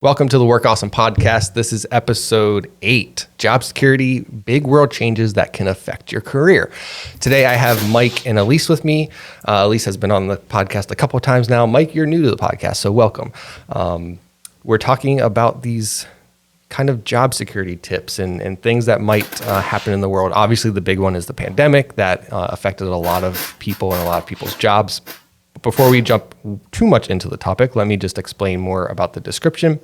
Welcome to the Work Awesome podcast. This is episode 8, Job Security, Big World Changes That Can Affect Your Career. Today I have Mike and Elise with me. Elise has been on the podcast a couple of times now. Mike, you're new to the podcast, so welcome. We're talking about these kind of job security tips and things that might happen in the world. Obviously, the big one is the pandemic that affected a lot of people and a lot of people's jobs. Before we jump too much into the topic, let me just explain more about the description.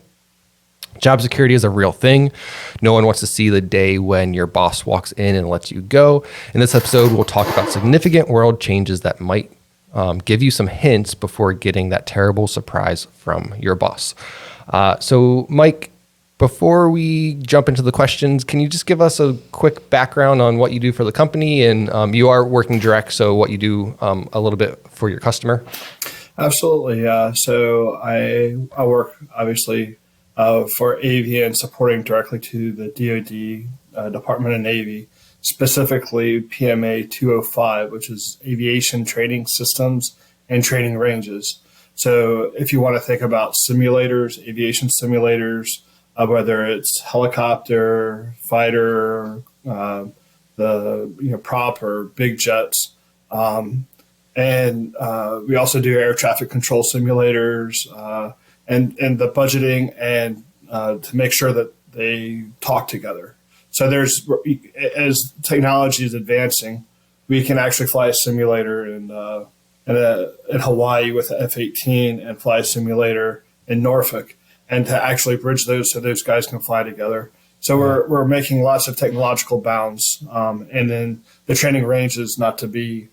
Job security is a real thing. No one wants to see the day when your boss walks in and lets you go. In this episode, we'll talk about significant world changes that might give you some hints before getting that terrible surprise from your boss. So, Mike, before we jump into the questions, can you just give us a quick background on what you do for the company? And you are working direct, so what you do a little bit for your customer? Absolutely. So I work, obviously, for AVIAN, supporting directly to the DoD, Department of Navy, specifically PMA 205, which is Aviation Training Systems and Training Ranges. So if you want to think about simulators, aviation simulators, whether it's helicopter, fighter, the prop or big jets, and we also do air traffic control simulators, and the budgeting and to make sure that they talk together. So as technology is advancing, we can actually fly a simulator in Hawaii with the F-18 and fly a simulator in Norfolk, and to actually bridge those so those guys can fly together. So we're making lots of technological bounds, and then the training ranges, not to be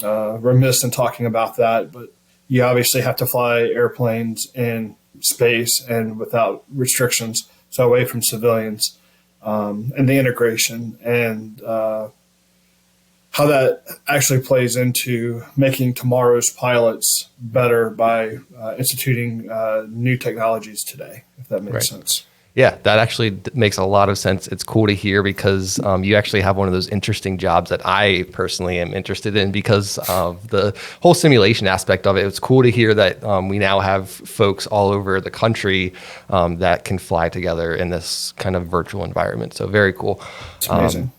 remiss in talking about that, but you obviously have to fly airplanes in space and without restrictions, so away from civilians, and the integration and how that actually plays into making tomorrow's pilots better by instituting new technologies today, if that makes sense. Yeah, that actually makes a lot of sense. It's cool to hear because you actually have one of those interesting jobs that I personally am interested in because of the whole simulation aspect of it. It's cool to hear that we now have folks all over the country that can fly together in this kind of virtual environment. So very cool. It's amazing.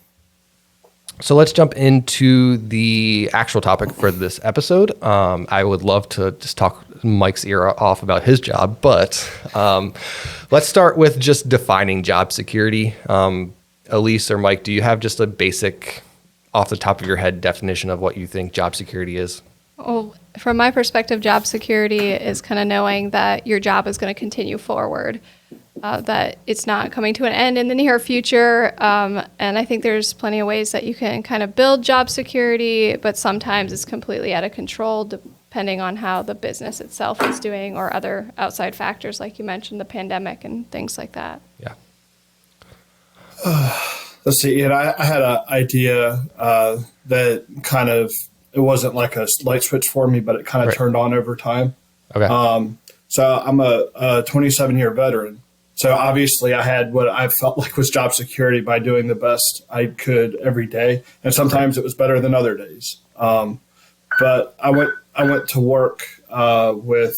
So let's jump into the actual topic for this episode. I would love to just talk Mike's ear off about his job, but let's start with just defining job security. Elise or Mike, do you have just a basic, off the top of your head, definition of what you think job security is? Well, from my perspective, job security is kind of knowing that your job is going to continue forward, that it's not coming to an end in the near future. And I think there's plenty of ways that you can kind of build job security, but sometimes it's completely out of control depending on how the business itself is doing or other outside factors, like you mentioned, the pandemic and things like that. Yeah. Let's see. And I had an idea that kind of, it wasn't like a light switch for me, but it kind of turned on over time. Okay. So I'm a 27-year veteran. So obviously I had what I felt like was job security by doing the best I could every day. And sometimes it was better than other days. But I went to work with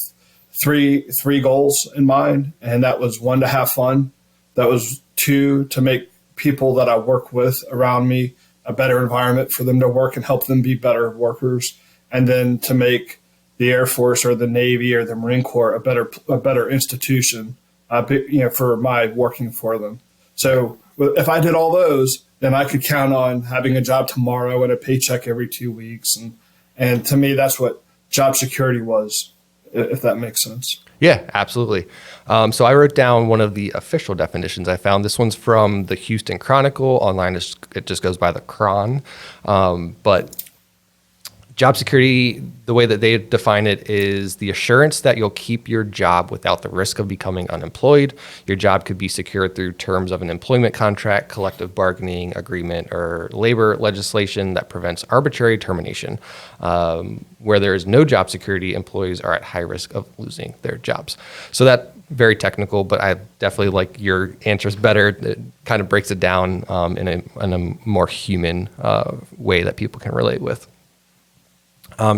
three goals in mind. And that was 1, to have fun. That was 2, to make people that I work with around me a better environment for them to work and help them be better workers. And then to make the Air Force or the Navy or the Marine Corps a better institution, for my working for them. So if I did all those, then I could count on having a job tomorrow and a paycheck every 2 weeks. And to me, that's what job security was, if that makes sense. Yeah, absolutely. So I wrote down one of the official definitions I found. This one's from the Houston Chronicle. Online, it just goes by the Chron. But job security, the way that they define it is the assurance that you'll keep your job without the risk of becoming unemployed. Your job could be secured through terms of an employment contract, collective bargaining agreement, or labor legislation that prevents arbitrary termination. Where there is no job security, employees are at high risk of losing their jobs. So that's very technical, but I definitely like your answers better. It kind of breaks it down in a more human way that people can relate with.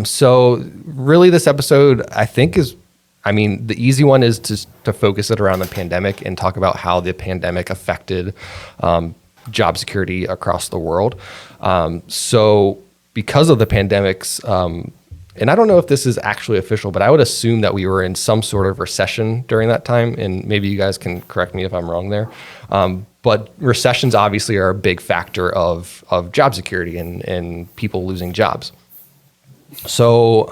So really this episode, I think, is I mean, the easy one is to focus it around the pandemic and talk about how the pandemic affected job security across the world. So because of the pandemics, and I don't know if this is actually official, but I would assume that we were in some sort of recession during that time. And maybe you guys can correct me if I'm wrong there. But recessions obviously are a big factor of job security and people losing jobs. So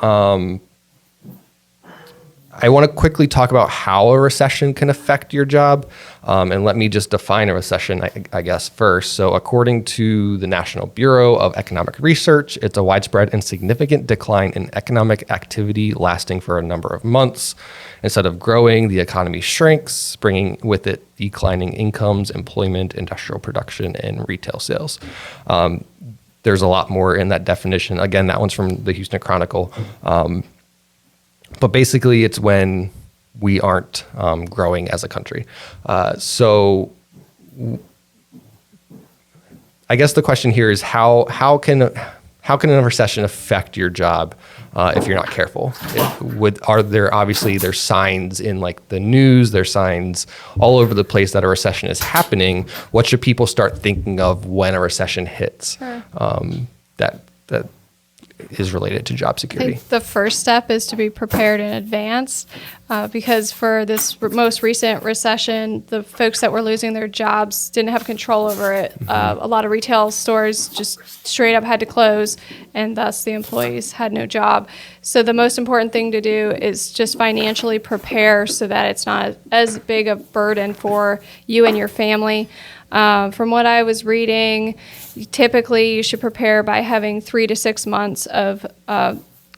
I want to quickly talk about how a recession can affect your job. And let me just define a recession, I guess, first. So according to the National Bureau of Economic Research, it's a widespread and significant decline in economic activity lasting for a number of months. Instead of growing, the economy shrinks, bringing with it declining incomes, employment, industrial production, and retail sales. There's a lot more in that definition. Again, that one's from the Houston Chronicle. But basically, it's when we aren't growing as a country. So I guess the question here is how can a recession affect your job if you're not careful? There's signs in like the news, there's signs all over the place that a recession is happening. What should people start thinking of when a recession hits? Sure. That is related to job I security. think the first step is to be prepared in advance because for this most recent recession, the folks that were losing their jobs didn't have control over it. A lot of retail stores just straight up had to close, and thus the employees had no job. So the most important thing to do is just financially prepare so that it's not as big a burden for you and your family. From what I was reading, typically you should prepare by having 3 to 6 months of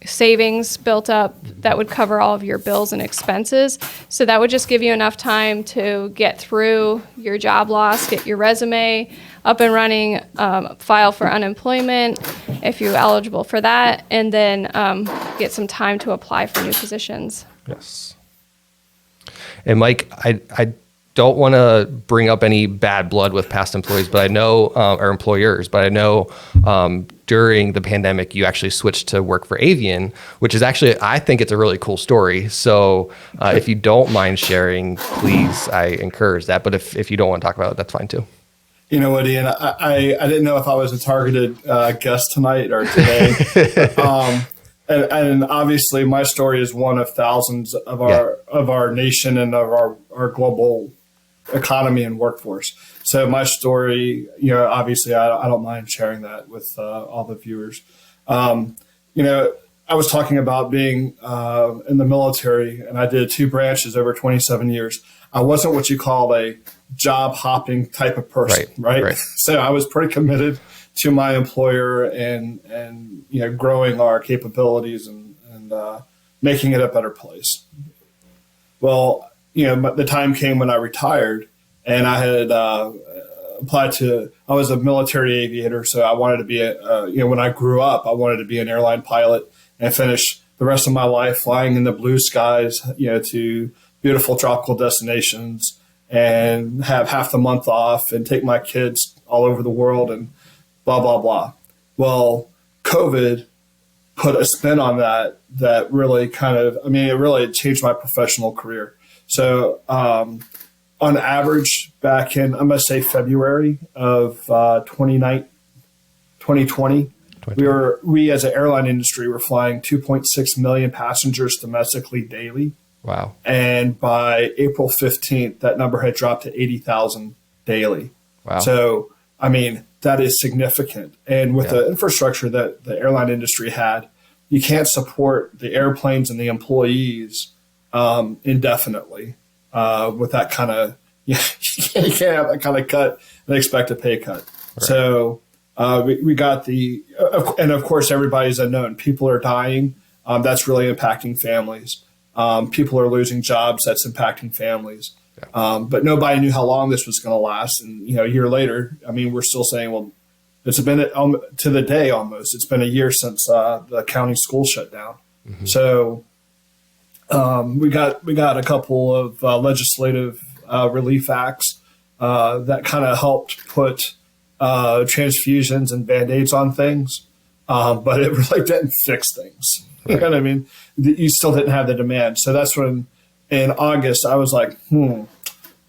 savings built up that would cover all of your bills and expenses. So that would just give you enough time to get through your job loss, get your resume up and running, file for unemployment if you're eligible for that, and then get some time to apply for new positions. Yes. And Mike, I don't want to bring up any bad blood with past employees, but I know, or employers, but I know during the pandemic, you actually switched to work for AVIAN, which is actually, I think it's a really cool story. So if you don't mind sharing, please, I encourage that. But if you don't want to talk about it, that's fine too. You know what, Ian, I didn't know if I was a targeted guest tonight or today. And obviously my story is one of thousands of our nation and of our global economy and workforce. So my story, obviously I don't mind sharing that with all the viewers. I was talking about being in the military, and I did 2 branches over 27 years. I wasn't what you call a job hopping type of person, right? So I was pretty committed to my employer and growing our capabilities and making it a better place. Well, the time came when I retired, and I had applied I was a military aviator, so I wanted to be when I grew up, I wanted to be an airline pilot and finish the rest of my life flying in the blue skies, to beautiful tropical destinations and have half the month off and take my kids all over the world and blah, blah, blah. Well, COVID put a spin on that really it really changed my professional career. So on average, back in, I'm going to say February of 2020, we as an airline industry were flying 2.6 million passengers domestically daily. Wow. And by April 15th, that number had dropped to 80,000 daily. Wow. So, that is significant. And with the infrastructure that the airline industry had, you can't support the airplanes and the employees indefinitely with that kind of, you can't have that kind of cut and expect a pay cut. Right. So we got and of course, everybody's unknown. People are dying. That's really impacting families. People are losing jobs. That's impacting families. Yeah. But nobody knew how long this was going to last. And, a year later, we're still saying, well, it's been to the day almost. It's been a year since the county school shut down. Mm-hmm. So we got a couple of legislative relief acts that kind of helped put transfusions and Band-Aids on things. but it really didn't fix things. Right. You know what I mean? You still didn't have the demand. So that's when in August I was like,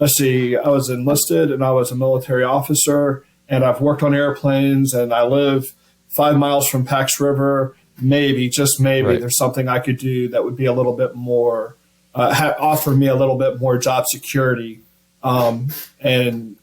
let's see, I was enlisted and I was a military officer and I've worked on airplanes and I live 5 miles from Pax River. Maybe, just maybe, there's something I could do that would be a little bit more, offer me a little bit more job security, and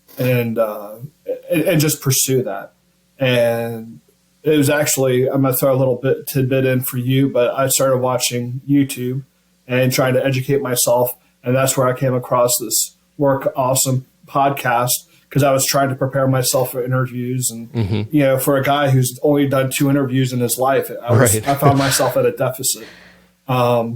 just pursue that. And it was actually, I'm going to throw a little bit tidbit in for you, but I started watching YouTube and trying to educate myself. And that's where I came across this Work Awesome podcast, because I was trying to prepare myself for interviews. And, for a guy who's only done 2 interviews in his life, I found myself at a deficit. But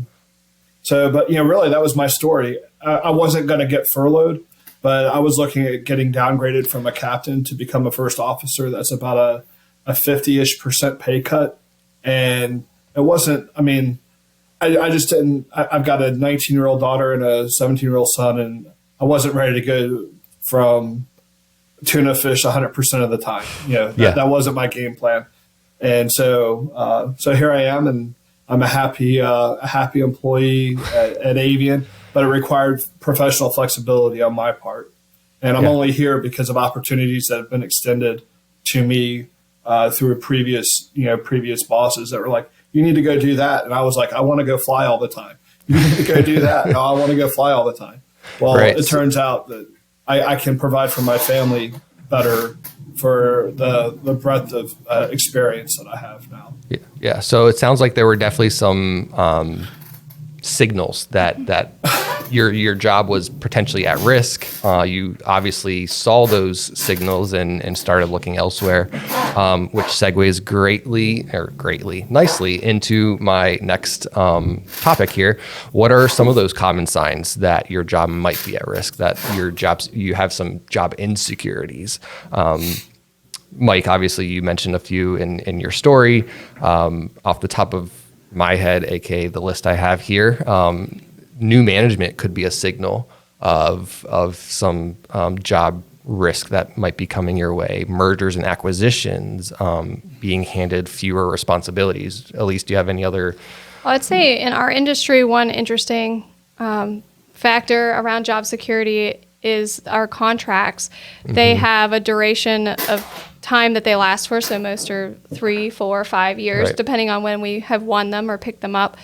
really that was my story. I wasn't going to get furloughed, but I was looking at getting downgraded from a captain to become a first officer. That's about a 50-ish% pay cut. And it wasn't, I just didn't, I've got a 19-year-old daughter and a 17-year-old son, and I wasn't ready to go from tuna fish 100% of the time. That wasn't my game plan. And so here I am, and I'm a happy employee at AVIAN, but it required professional flexibility on my part. And I'm only here because of opportunities that have been extended to me through previous bosses that were like, you need to go do that. And I was like, I want to go fly all the time. You need to go do that. No, I want to go fly all the time. Well, It turns out that I can provide for my family better for the breadth of experience that I have now. Yeah. So it sounds like there were definitely some signals that your job was potentially at risk. You obviously saw those signals and started looking elsewhere, which segues nicely into my next topic here. What are some of those common signs that your job might be at risk, that you have some job insecurities? Mike, obviously you mentioned a few in your story. Off the top of my head, aka the list I have here, new management could be a signal of some job risk that might be coming your way. Mergers and acquisitions, being handed fewer responsibilities. Elise, do you have any other? Well, I'd say in our industry, one interesting factor around job security is our contracts. They have a duration of time that they last for, so most are 3, 4, 5 years, depending on when we have won them or picked them up.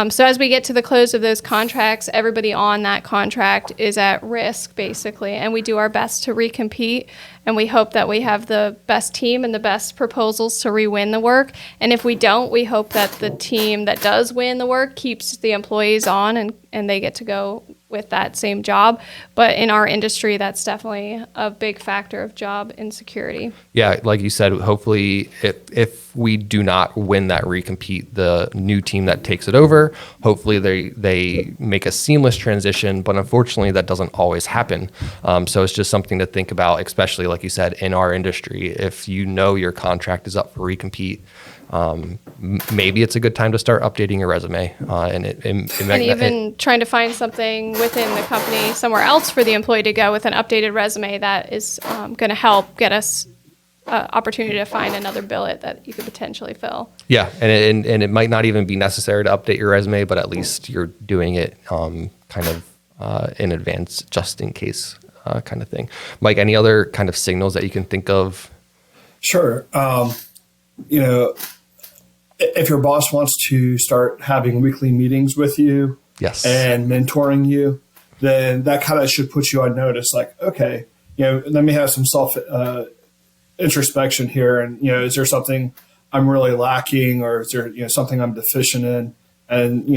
So as we get to the close of those contracts, everybody on that contract is at risk, basically, and we do our best to recompete, and we hope that we have the best team and the best proposals to re-win the work. And if we don't, we hope that the team that does win the work keeps the employees on, and they get to go with that same job. But in our industry, that's definitely a big factor of job insecurity. Yeah, like you said, hopefully if we do not win that recompete, the new team that takes it over, hopefully they make a seamless transition, but unfortunately that doesn't always happen. So it's just something to think about, especially like you said, in our industry. If you know your contract is up for recompete, maybe it's a good time to start updating your resume, and trying to find something within the company somewhere else for the employee to go with an updated resume that is going to help get us opportunity to find another billet that you could potentially fill. Yeah, and it might not even be necessary to update your resume, but at least you're doing it kind of in advance, just in case, kind of thing. Mike, any other kind of signals that you can think of? Sure. If your boss wants to start having weekly meetings with you, yes, and mentoring you, then that kind of should put you on notice. Like, okay, let me have some self introspection here, and is there something I'm really lacking, or is there something I'm deficient in? And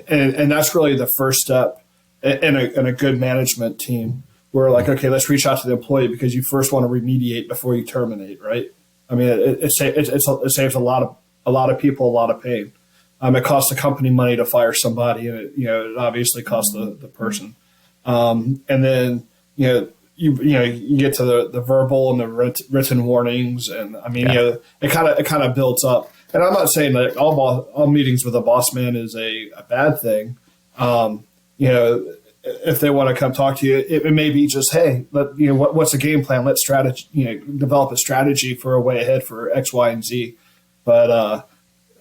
and that's really the first step in a good management team. Where like, okay, let's reach out to the employee, because you first want to remediate before you terminate, right? I mean, it saves a lot of people a lot of pain. It costs the company money to fire somebody, and it obviously costs the person. And then you get to the verbal and the written warnings, and it kind of builds up. And I'm not saying that all meetings with a boss man is a bad thing. If they want to come talk to you, it may be just, hey, what's the game plan? Let's develop a strategy for a way ahead for X, Y, and Z. But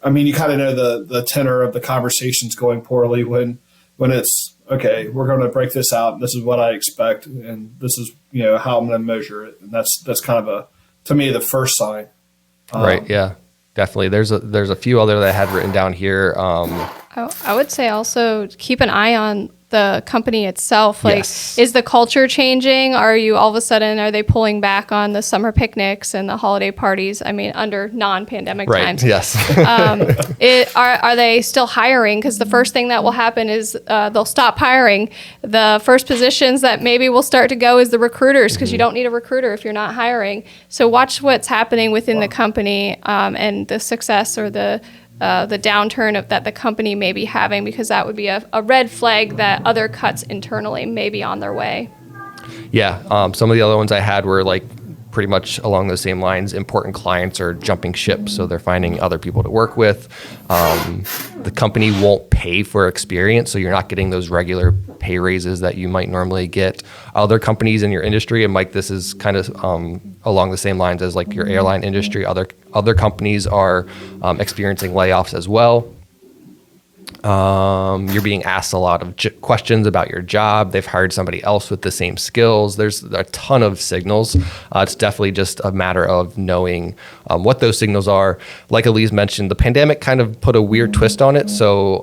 I mean, you kind of know the tenor of the conversations going poorly when it's okay. We're going to break this out. This is what I expect, and this is how I'm going to measure it. And that's kind of to me the first sign. Right. Yeah. Definitely. There's a few other that I had written down here. I would say also keep an eye on the company itself. Like, Yes. is the culture changing? Are they pulling back on the summer picnics and the holiday parties? I mean, under non-pandemic Right. times. Yes. Are they still hiring? Because the first thing that will happen is they'll stop hiring. The first positions that maybe will start to go is the recruiters, because you don't need a recruiter if you're not hiring. So watch what's happening within the company and the success or the downturn that the company may be having, because that would be a red flag that other cuts internally may be on their way. Yeah. Some of the other ones I had were like pretty much along those same lines. Important clients are jumping ship, so they're finding other people to work with. The company won't pay for experience, so you're not getting those regular pay raises that you might normally get. Other companies in your industry, and Mike, this is kind of along the same lines as like your airline industry. Other companies are experiencing layoffs as well. You're being asked a lot of questions about your job. They've hired somebody else with the same skills. There's a ton of signals. It's definitely just a matter of knowing what those signals are. Like Elise mentioned, the pandemic kind of put a weird twist on it. So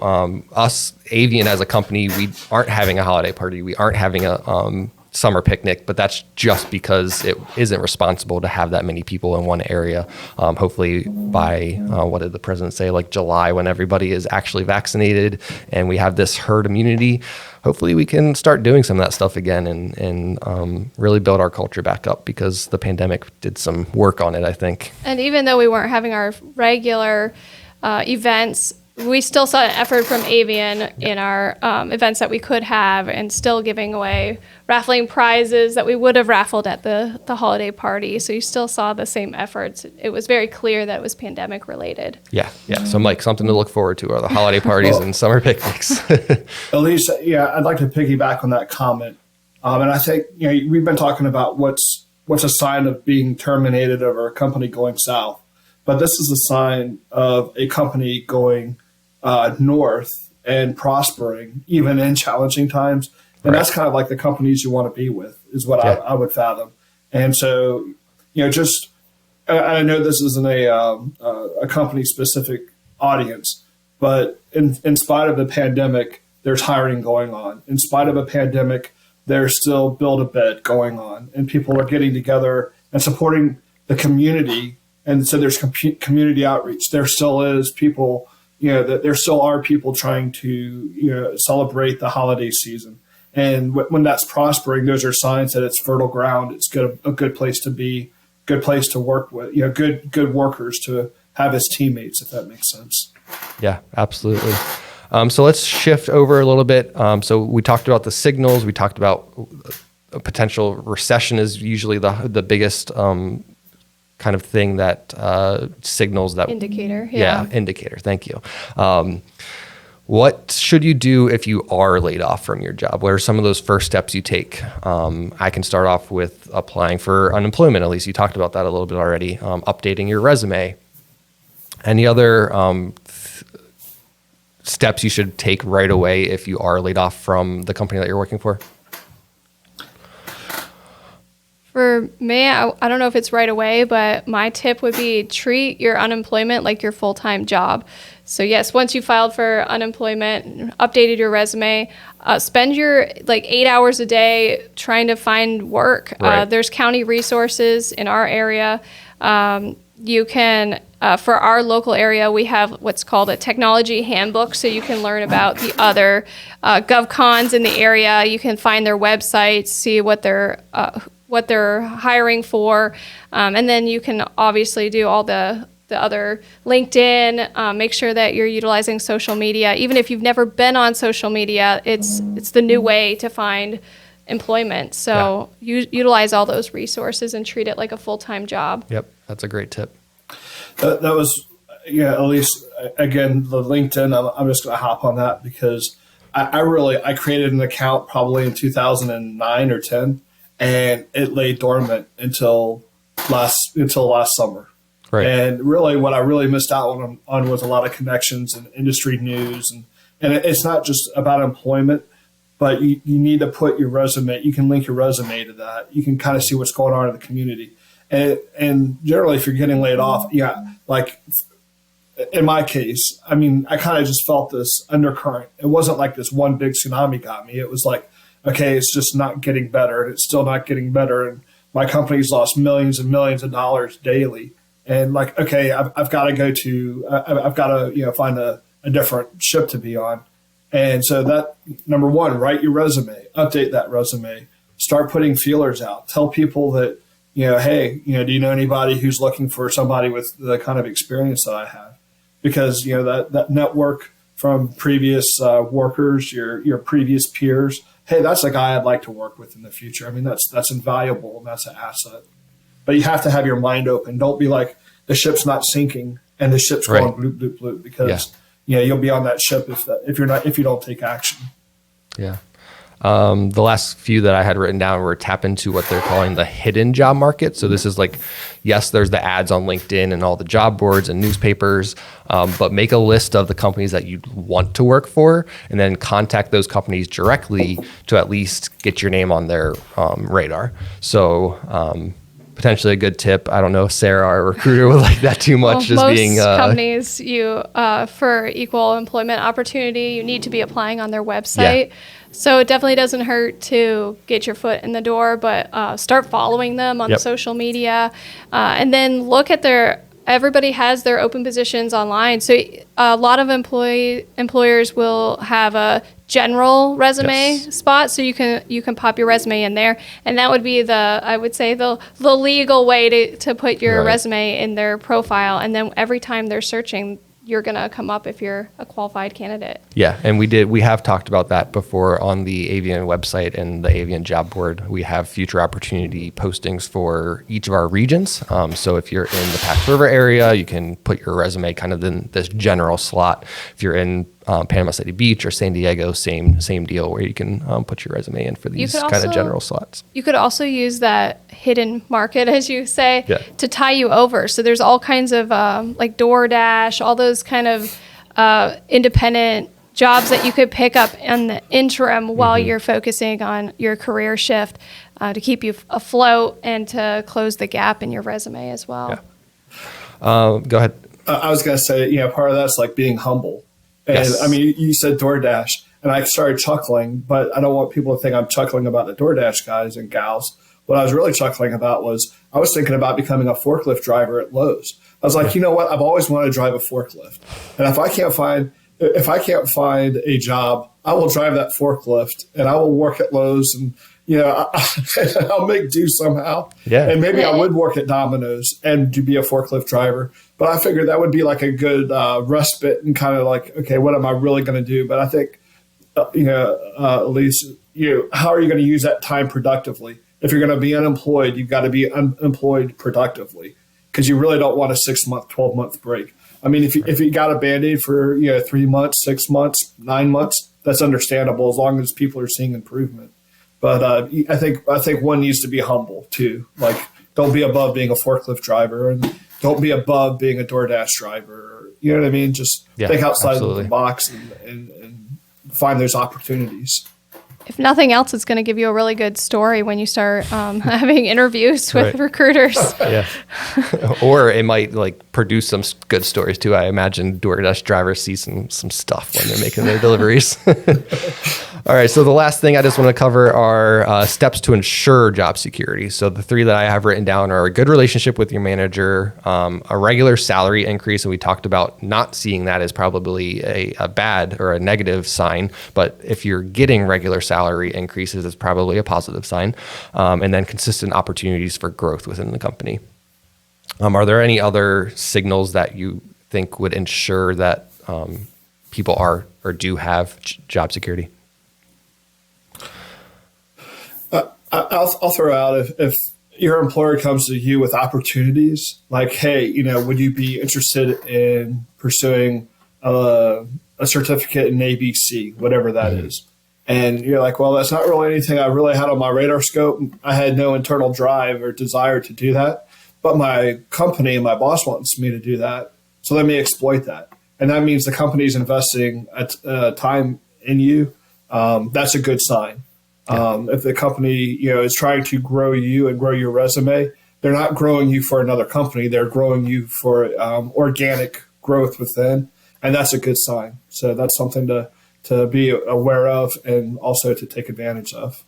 us, Avian as a company, we aren't having a holiday party. We aren't having a summer picnic, but that's just because it isn't responsible to have that many people in one area. Hopefully by, what did the president say, like July, when everybody is actually vaccinated and we have this herd immunity, hopefully we can start doing some of that stuff again and really build our culture back up, because the pandemic did some work on it, I think. And even though we weren't having our regular events, we still saw an effort from Avian in our events that we could have, and still giving away raffling prizes that we would have raffled at the holiday party. So you still saw the same efforts. It was very clear that it was pandemic related. Yeah. So Mike, something to look forward to are the holiday parties and summer picnics. Elise, I'd like to piggyback on that comment. And I think we've been talking about what's a sign of being terminated or a company going south, but this is a sign of a company going north and prospering even in challenging times. And that's kind of like the companies you want to be with, is what I would fathom. And so, just, I know this isn't a company specific audience, but in spite of the pandemic, there's hiring going on. In spite of a pandemic, there's still Build-A-Bed going on, and people are getting together and supporting the community. And so there's community outreach. There still is people, that there still are people trying to, celebrate the holiday season. And when that's prospering, those are signs that it's fertile ground. It's a good place to be, good place to work with, good workers to have as teammates, if that makes sense. Yeah, absolutely. So let's shift over a little bit. So we talked about the signals. We talked about a potential recession is usually the biggest kind of thing that signals that Indicator. Yeah, indicator. Thank you. What should you do if you are laid off from your job? What are some of those first steps you take? I can start off with applying for unemployment. At least you talked about that a little bit already. Updating your resume. Any other steps you should take right away if you are laid off from the company that you're working for? For me, I don't know if it's right away, but my tip would be treat your unemployment like your full-time job. So yes, once you filed for unemployment, updated your resume, spend your 8 hours a day trying to find work. Right. There's county resources in our area. You can, for our local area, we have what's called a technology handbook, so you can learn about the other GovCons in the area. You can find their websites, see what they're hiring for, and then you can obviously do all the other LinkedIn, make sure that you're utilizing social media. Even if you've never been on social media, it's the new way to find employment. So utilize all those resources and treat it like a full-time job. Yep, that's a great tip. That was, at least, again, the LinkedIn, I'm just going to hop on that because I created an account probably in 2009 or 10, and it lay dormant until last summer. Right. And really what I really missed out on was a lot of connections and industry news. And it's not just about employment, but you need to put your resume, you can link your resume to that. You can kind of see what's going on in the community. And generally, if you're getting laid off, like in my case, I mean, I kind of just felt this undercurrent. It wasn't like this one big tsunami got me. It was like, okay, it's just not getting better, and it's still not getting better. And my company's lost millions and millions of dollars daily. And like, okay, I've got to go to, I've got to, find a different ship to be on. And so that, number one, write your resume, update that resume, start putting feelers out, tell people that, hey, do you know anybody who's looking for somebody with the kind of experience that I have? Because, that network from previous workers, your previous peers, hey, that's a guy I'd like to work with in the future. I mean, that's invaluable and that's an asset. But you have to have your mind open. Don't be like the ship's not sinking and the ship's going bloop, bloop, bloop, because you'll be on that ship if you don't take action. Yeah. The last few that I had written down were tap into what they're calling the hidden job market. So this is like, yes, there's the ads on LinkedIn and all the job boards and newspapers, but make a list of the companies that you want to work for and then contact those companies directly to at least get your name on their radar. So potentially a good tip. I don't know if Sarah, our recruiter, would like that too much. Well, most companies, for equal employment opportunity, you need to be applying on their website. Yeah. So it definitely doesn't hurt to get your foot in the door, but start following them on social media, and then look at everybody has their open positions online. So a lot of employers will have a general resume spot, so you can pop your resume in there, and that would be the legal way to put your resume in their profile. And then every time they're searching, you're going to come up if you're a qualified candidate. Yeah, and we have talked about that before on the AVIAN website and the AVIAN job board. We have future opportunity postings for each of our regions. So if you're in the Pax River area, you can put your resume kind of in this general slot. If you're in Panama City Beach or San Diego, same deal, where you can put your resume in for these kind of general slots. You could also use that hidden market, as you say, to tie you over. So there's all kinds of like DoorDash, all those kind of independent jobs that you could pick up in the interim while you're focusing on your career shift to keep you afloat and to close the gap in your resume as well. Go ahead. I was going to say, part of that's like being humble. And I mean, you said DoorDash, and I started chuckling, but I don't want people to think I'm chuckling about the DoorDash guys and gals. What I was really chuckling about was I was thinking about becoming a forklift driver at Lowe's. I was like, you know what? I've always wanted to drive a forklift. And if I can't find a job, I will drive that forklift and I will work at Lowe's and, I'll make do somehow. Yeah. And maybe I would work at Domino's and to be a forklift driver. But I figured that would be like a good respite and kind of like, okay, what am I really going to do? But I think, Elise, how are you going to use that time productively? If you're going to be unemployed, you've got to be unemployed productively, because you really don't want a 6-month, 12-month break. I mean, if you got a Band-Aid for 3 months, 6 months, 9 months, that's understandable as long as people are seeing improvement. But I think one needs to be humble too. Like, don't be above being a forklift driver, and don't be above being a DoorDash driver. You know what I mean? Just think outside of the box and find those opportunities. If nothing else, it's going to give you a really good story when you start having interviews with recruiters. Or it might produce some good stories too. I imagine DoorDash drivers see some stuff when they're making their deliveries. All right. So the last thing I just want to cover are steps to ensure job security. So the 3 that I have written down are a good relationship with your manager, a regular salary increase. And we talked about not seeing that as probably a bad or a negative sign. But if you're getting regular salary increases, it's probably a positive sign. And then consistent opportunities for growth within the company. Are there any other signals that you think would ensure that people are or do have job security? I'll throw out if your employer comes to you with opportunities, like, hey, would you be interested in pursuing a certificate in ABC, whatever that is? And you're like, well, that's not really anything I really had on my radar scope. I had no internal drive or desire to do that. but my company and my boss wants me to do that. So let me exploit that. And that means the company's investing time in you. That's a good sign. If the company, is trying to grow you and grow your resume, they're not growing you for another company. They're growing you for organic growth within, and that's a good sign. So that's something to be aware of and also to take advantage of.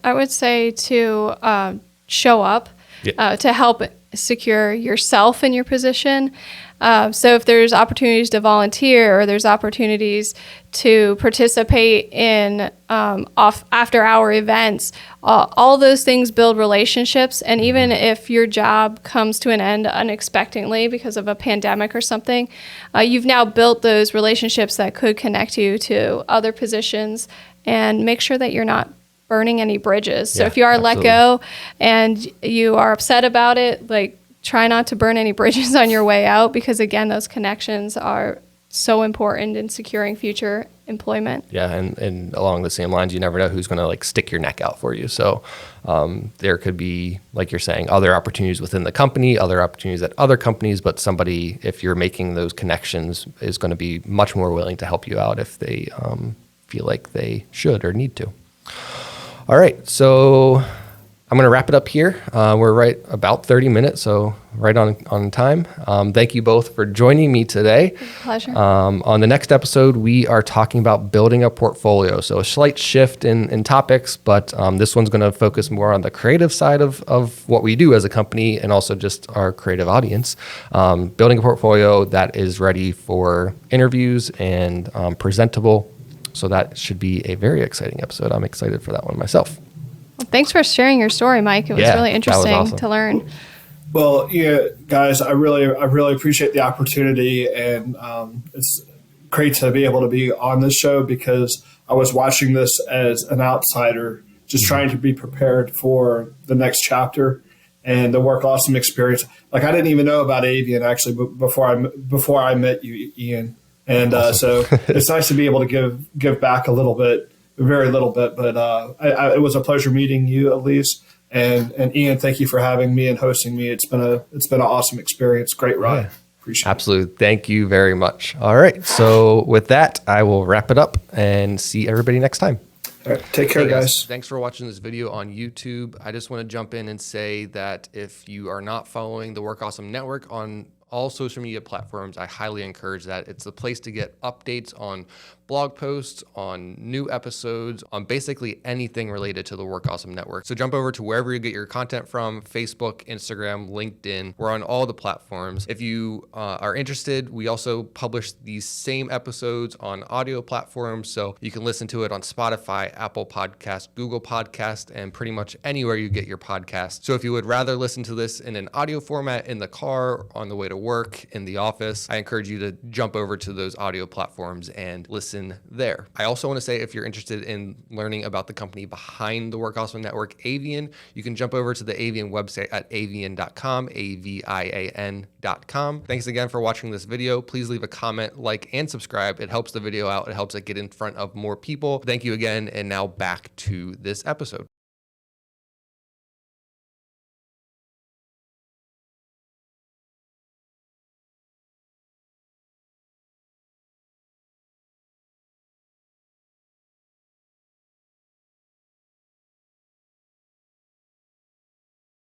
I would say to show up to help secure yourself in your position. So if there's opportunities to volunteer or there's opportunities to participate in after-hour events, all those things build relationships. And even if your job comes to an end unexpectedly because of a pandemic or something, you've now built those relationships that could connect you to other positions, and make sure that you're not burning any bridges. So if you are let go and you are upset about it, try not to burn any bridges on your way out, because again, those connections are so important in securing future employment. Yeah, and along the same lines, you never know who's going to stick your neck out for you. So there could be, like you're saying, other opportunities within the company, other opportunities at other companies, but somebody, if you're making those connections, is going to be much more willing to help you out if they feel like they should or need to. All right, so I'm going to wrap it up here. We're right about 30 minutes, so right on time. Thank you both for joining me today. Pleasure. On the next episode, we are talking about building a portfolio. So a slight shift in topics, but this one's going to focus more on the creative side of what we do as a company, and also just our creative audience. Building a portfolio that is ready for interviews and presentable. So that should be a very exciting episode. I'm excited for that one myself. Well, thanks for sharing your story, Mike. It was really interesting awesome to learn. Well, guys, I really appreciate the opportunity, and it's great to be able to be on this show, because I was watching this as an outsider, just trying to be prepared for the next chapter and the Work Awesome experience. I didn't even know about AVIAN actually before I met you, Ian. And so it's nice to be able to give back a little bit, very little bit. But it was a pleasure meeting you, Elise, and Ian. Thank you for having me and hosting me. It's been an awesome experience. Great ride. Yeah. Appreciate it. Absolutely. Thank you very much. All right. So with that, I will wrap it up and see everybody next time. All right. Take care, guys. Thanks for watching this video on YouTube. I just want to jump in and say that if you are not following the Work Awesome Network on all social media platforms, I highly encourage that. It's the place to get updates on blog posts, on new episodes, on basically anything related to the Work Awesome Network. So jump over to wherever you get your content from: Facebook, Instagram, LinkedIn. We're on all the platforms. If you are interested, we also publish these same episodes on audio platforms, so you can listen to it on Spotify, Apple Podcast, Google Podcast, and pretty much anywhere you get your podcast. So if you would rather listen to this in an audio format in the car, on the way to work, in the office, I encourage you to jump over to those audio platforms and listen there. I also want to say, if you're interested in learning about the company behind the Work Awesome Network, AVIAN, you can jump over to the AVIAN website at avian.com, AVIAN.com. Thanks again for watching this video. Please leave a comment, like, and subscribe. It helps the video out. It helps it get in front of more people. Thank you again. And now back to this episode.